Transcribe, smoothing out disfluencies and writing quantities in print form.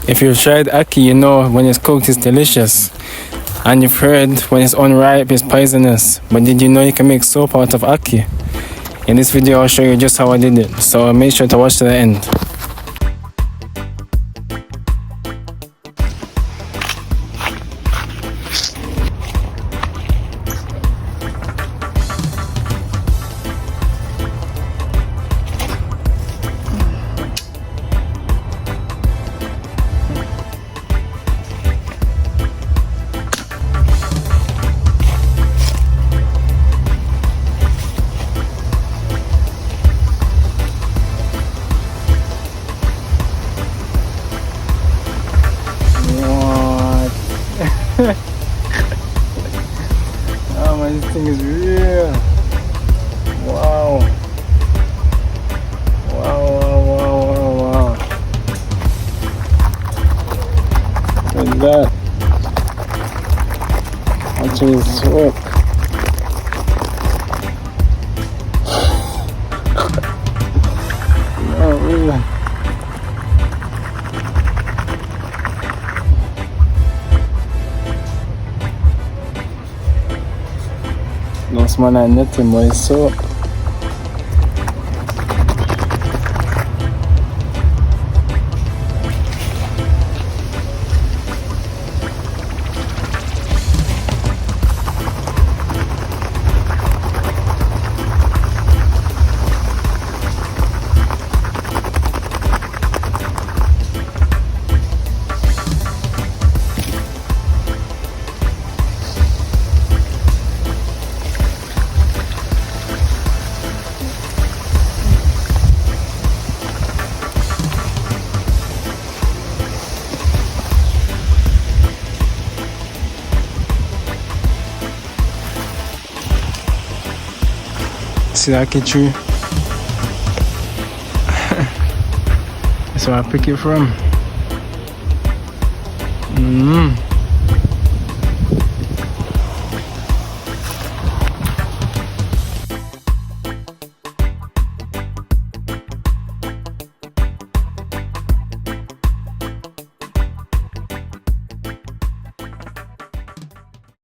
If you've tried ackee, you know when it's cooked it's delicious. And you've heard when it's unripe it's poisonous. But did you know you can make soap out of ackee? In this video I'll show you just how I did it, so make sure to watch to the end. Oh man, this thing is real. Wow. Wow. Look at that. Actually it's work. No, really. No smell like nothing, but it's soap. See that Ackee tree? That's where I pick it from.